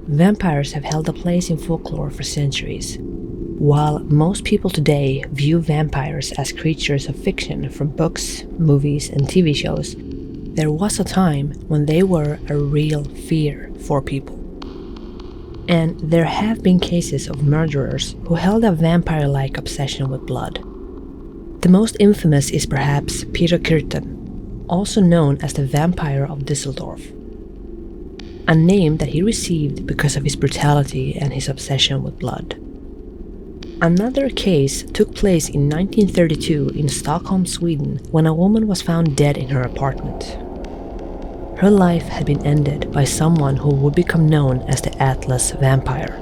Vampires have held a place in folklore for centuries. While most people today view vampires as creatures of fiction from books, movies, and TV shows, there was a time when they were a real fear for people. And there have been cases of murderers who held a vampire-like obsession with blood. The most infamous is perhaps Peter Kürten, also known as the Vampire of Düsseldorf, a name that he received because of his brutality and his obsession with blood. Another case took place in 1932 in Stockholm, Sweden, when a woman was found dead in her apartment. Her life had been ended by someone who would become known as the Atlas Vampire.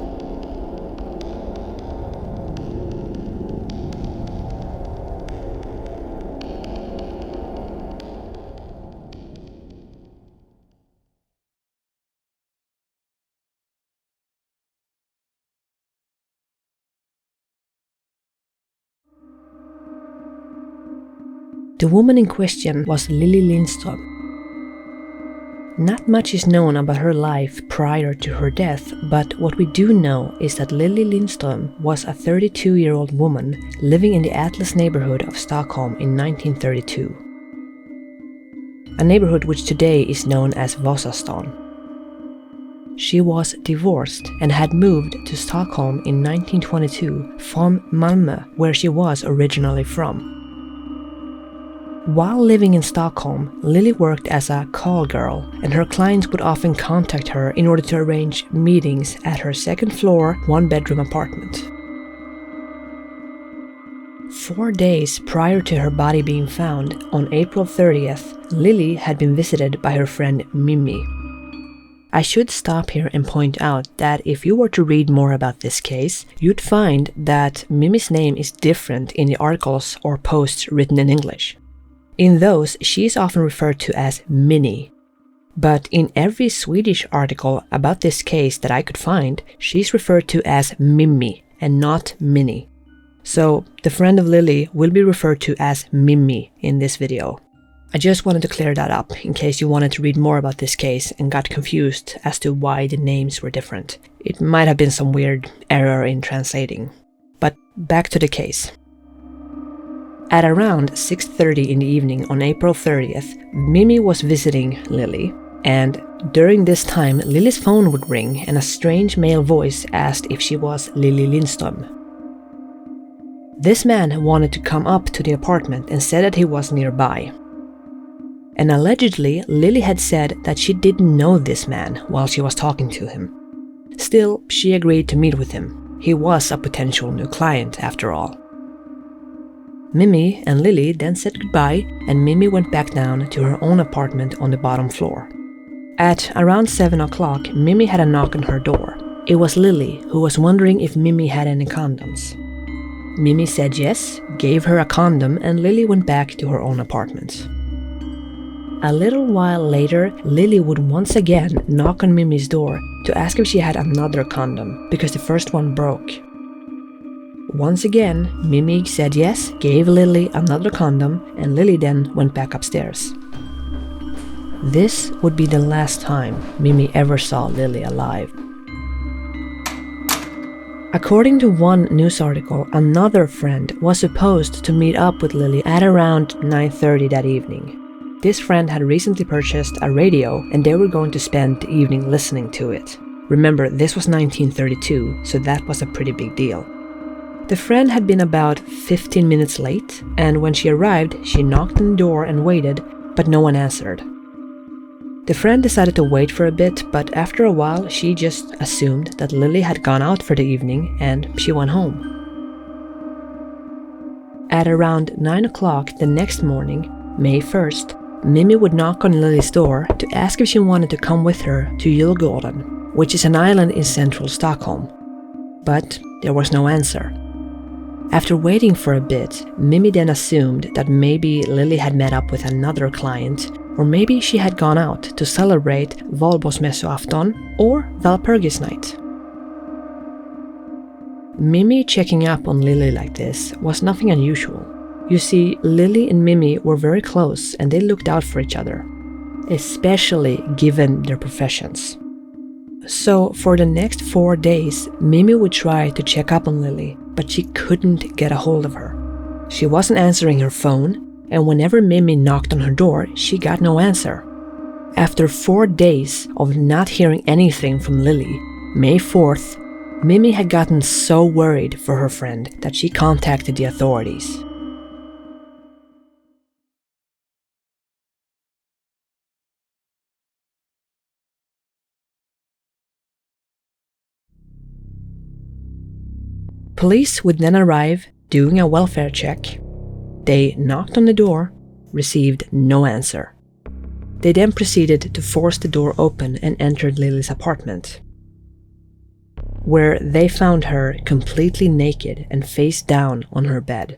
The woman in question was Lilly Lindström. Not much is known about her life prior to her death, but what we do know is that Lilly Lindström was a 32-year-old woman living in the Atlas neighborhood of Stockholm in 1932. A neighborhood which today is known as Vasastan. She was divorced and had moved to Stockholm in 1922 from Malmö, where she was originally from. While living in Stockholm, Lilly worked as a call girl, and her clients would often contact her in order to arrange meetings at her second-floor, one-bedroom apartment. 4 days prior to her body being found, on April 30th, Lilly had been visited by her friend Mimi. I should stop here and point out that if you were to read more about this case, you'd find that Mimi's name is different in the articles or posts written in English. In those, she is often referred to as Minnie. But in every Swedish article about this case that I could find, she's referred to as Mimmi and not Minnie. So the friend of Lilly will be referred to as Mimmi in this video. I just wanted to clear that up in case you wanted to read more about this case and got confused as to why the names were different. It might have been some weird error in translating. But back to the case. At around 6:30 in the evening on April 30th, Mimi was visiting Lilly, and during this time Lilly's phone would ring and a strange male voice asked if she was Lilly Lindström. This man wanted to come up to the apartment and said that he was nearby. And allegedly, Lilly had said that she didn't know this man while she was talking to him. Still, she agreed to meet with him. He was a potential new client after all. Mimi and Lilly then said goodbye, and Mimi went back down to her own apartment on the bottom floor. At around 7 o'clock, Mimi had a knock on her door. It was Lilly, who was wondering if Mimi had any condoms. Mimi said yes, gave her a condom, and Lilly went back to her own apartment. A little while later, Lilly would once again knock on Mimi's door to ask if she had another condom, because the first one broke. Once again, Mimi said yes, gave Lilly another condom, and Lilly then went back upstairs. This would be the last time Mimi ever saw Lilly alive. According to one news article, another friend was supposed to meet up with Lilly at around 9:30 that evening. This friend had recently purchased a radio and they were going to spend the evening listening to it. Remember, this was 1932, so that was a pretty big deal. The friend had been about 15 minutes late, and when she arrived, she knocked on the door and waited, but no one answered. The friend decided to wait for a bit, but after a while, she just assumed that Lilly had gone out for the evening and she went home. At around 9 o'clock the next morning, May 1st, Mimi would knock on Lilly's door to ask if she wanted to come with her to Djurgården, which is an island in central Stockholm. But there was no answer. After waiting for a bit, Mimi then assumed that maybe Lilly had met up with another client, or maybe she had gone out to celebrate Valborgsmässoafton or Valpurgis night. Mimi checking up on Lilly like this was nothing unusual. You see, Lilly and Mimi were very close and they looked out for each other, especially given their professions. So for the next 4 days, Mimi would try to check up on Lily, but she couldn't get a hold of her. She wasn't answering her phone, and whenever Mimi knocked on her door, she got no answer. After 4 days of not hearing anything from Lily, May 4th, Mimi had gotten so worried for her friend that she contacted the authorities. Police would then arrive, doing a welfare check. They knocked on the door, received no answer. They then proceeded to force the door open and entered Lily's apartment, where they found her completely naked and face down on her bed.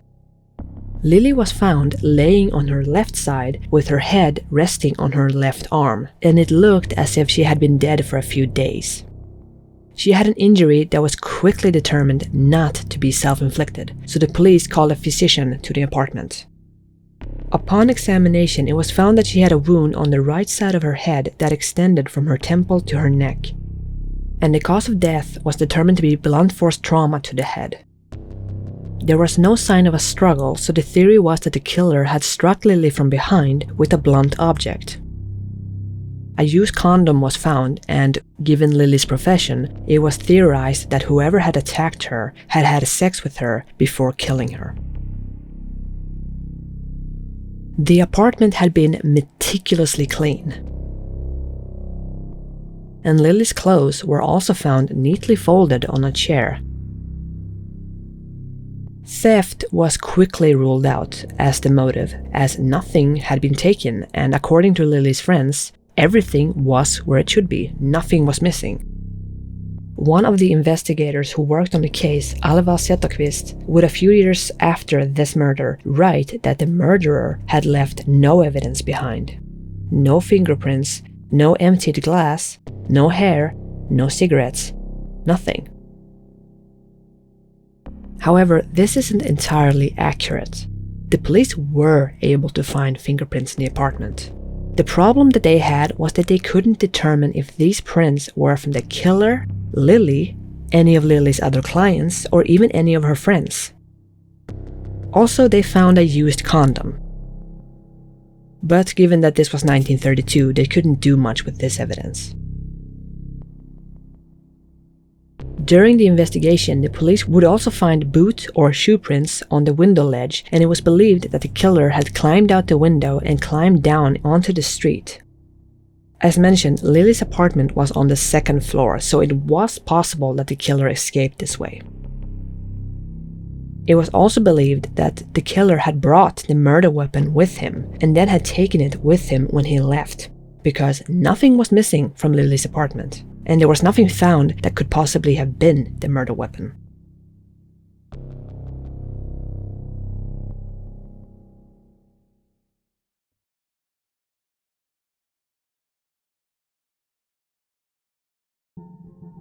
Lily was found laying on her left side with her head resting on her left arm, and it looked as if she had been dead for a few days. She had an injury that was quickly determined not to be self-inflicted, so the police called a physician to the apartment. Upon examination, it was found that she had a wound on the right side of her head that extended from her temple to her neck, and the cause of death was determined to be blunt force trauma to the head. There was no sign of a struggle, so the theory was that the killer had struck Lily from behind with a blunt object. A used condom was found, and given Lily's profession, it was theorized that whoever had attacked her had had sex with her before killing her. The apartment had been meticulously clean, and Lily's clothes were also found neatly folded on a chair. Theft was quickly ruled out as the motive, as nothing had been taken, and according to Lily's friends, everything was where it should be. Nothing was missing. One of the investigators who worked on the case, Alva Zetterqvist, would a few years after this murder write that the murderer had left no evidence behind. No fingerprints, no emptied glass, no hair, no cigarettes, nothing. However, this isn't entirely accurate. The police were able to find fingerprints in the apartment. The problem that they had was that they couldn't determine if these prints were from the killer, Lily, any of Lily's other clients, or even any of her friends. Also, they found a used condom. But given that this was 1932, they couldn't do much with this evidence. During the investigation, the police would also find boot or shoe prints on the window ledge, and it was believed that the killer had climbed out the window and climbed down onto the street. As mentioned, Lily's apartment was on the 2nd floor, so it was possible that the killer escaped this way. It was also believed that the killer had brought the murder weapon with him and then had taken it with him when he left, because nothing was missing from Lily's apartment, and there was nothing found that could possibly have been the murder weapon.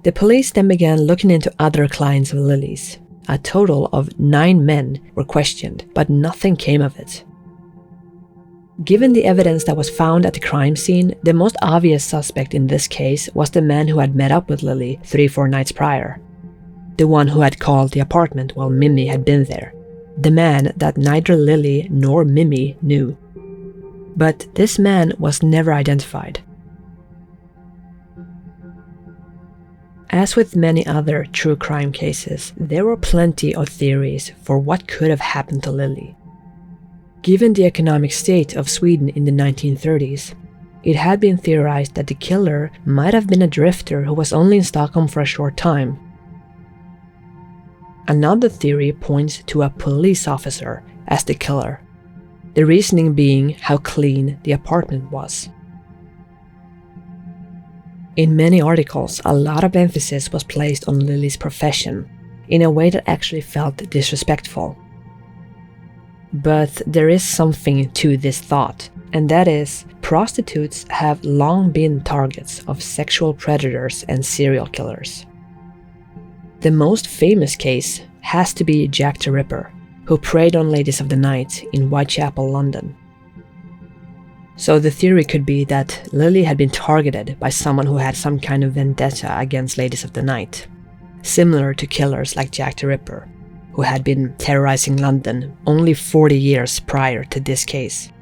The police then began looking into other clients of Lily's. A total of 9 men were questioned, but nothing came of it. Given the evidence that was found at the crime scene, the most obvious suspect in this case was the man who had met up with Lily 3-4 nights prior. The one who had called the apartment while Mimi had been there. The man that neither Lily nor Mimi knew. But this man was never identified. As with many other true crime cases, there were plenty of theories for what could have happened to Lily. Given the economic state of Sweden in the 1930s, it had been theorized that the killer might have been a drifter who was only in Stockholm for a short time. Another theory points to a police officer as the killer, the reasoning being how clean the apartment was. In many articles, a lot of emphasis was placed on Lily's profession, in a way that actually felt disrespectful. But there is something to this thought, and that is, prostitutes have long been targets of sexual predators and serial killers. The most famous case has to be Jack the Ripper, who preyed on ladies of the night in Whitechapel, London. So the theory could be that Lilly had been targeted by someone who had some kind of vendetta against ladies of the night, similar to killers like Jack the Ripper, who had been terrorizing London only 40 years prior to this case.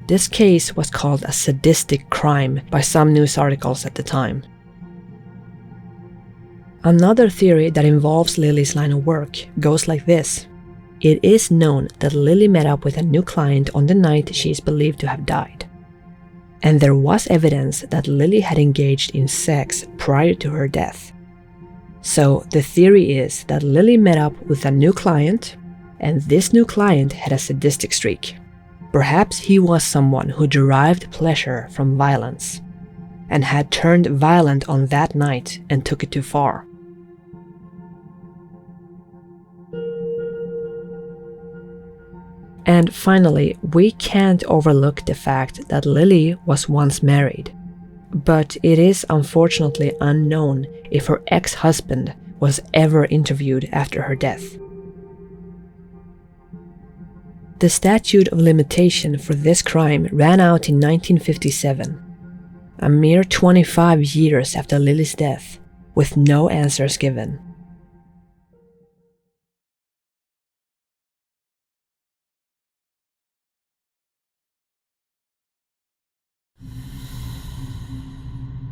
This case was called a sadistic crime by some news articles at the time. Another theory that involves Lilly's line of work goes like this. It is known that Lilly met up with a new client on the night she is believed to have died. And there was evidence that Lilly had engaged in sex prior to her death. So the theory is that Lilly met up with a new client, and this new client had a sadistic streak. Perhaps he was someone who derived pleasure from violence, and had turned violent on that night and took it too far. And finally, we can't overlook the fact that Lilly was once married, but it is unfortunately unknown if her ex-husband was ever interviewed after her death. The statute of limitation for this crime ran out in 1957, a mere 25 years after Lilly's death, with no answers given.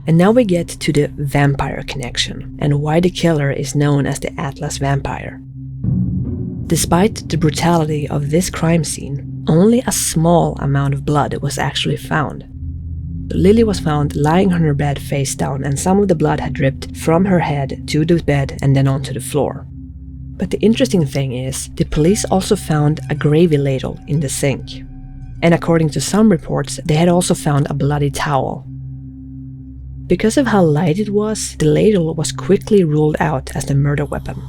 And now we get to the vampire connection, and why the killer is known as the Atlas Vampire. Despite the brutality of this crime scene, only a small amount of blood was actually found. Lilly was found lying on her bed face down, and some of the blood had dripped from her head to the bed and then onto the floor. But the interesting thing is, the police also found a gravy ladle in the sink. And according to some reports, they had also found a bloody towel. Because of how light it was, the ladle was quickly ruled out as the murder weapon.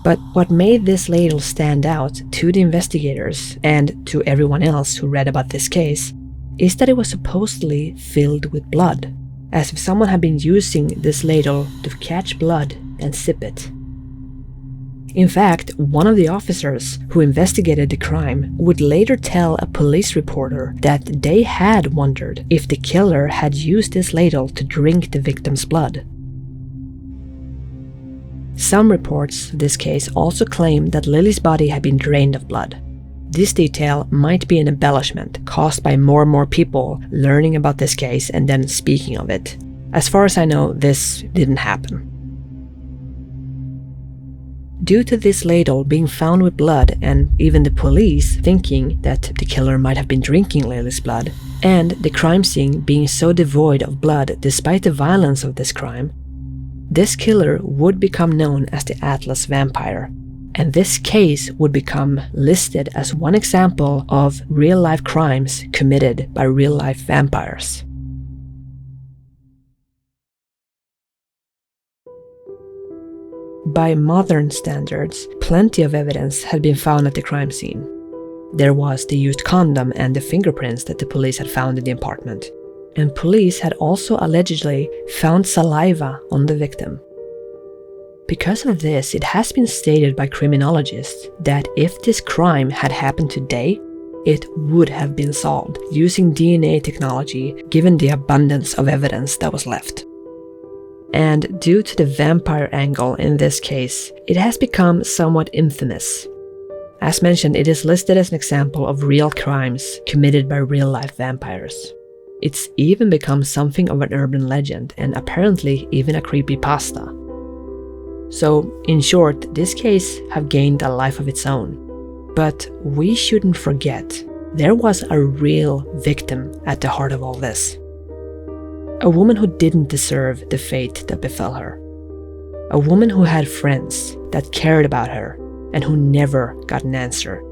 But what made this ladle stand out to the investigators and to everyone else who read about this case is that it was supposedly filled with blood, as if someone had been using this ladle to catch blood and sip it. In fact, one of the officers who investigated the crime would later tell a police reporter that they had wondered if the killer had used this ladle to drink the victim's blood. Some reports of this case also claim that Lilly's body had been drained of blood. This detail might be an embellishment caused by more and more people learning about this case and then speaking of it. As far as I know, this didn't happen. Due to this ladle being found with blood, and even the police thinking that the killer might have been drinking Lilly's blood, and the crime scene being so devoid of blood despite the violence of this crime, this killer would become known as the Atlas Vampire, and this case would become listed as one example of real-life crimes committed by real-life vampires. By modern standards, plenty of evidence had been found at the crime scene. There was the used condom and the fingerprints that the police had found in the apartment. And police had also allegedly found saliva on the victim. Because of this, it has been stated by criminologists that if this crime had happened today, it would have been solved using DNA technology given the abundance of evidence that was left. And due to the vampire angle in this case, it has become somewhat infamous. As mentioned, it is listed as an example of real crimes committed by real-life vampires. It's even become something of an urban legend and apparently even a creepypasta. So, in short, this case have gained a life of its own. But we shouldn't forget, there was a real victim at the heart of all this. A woman who didn't deserve the fate that befell her. A woman who had friends that cared about her and who never got an answer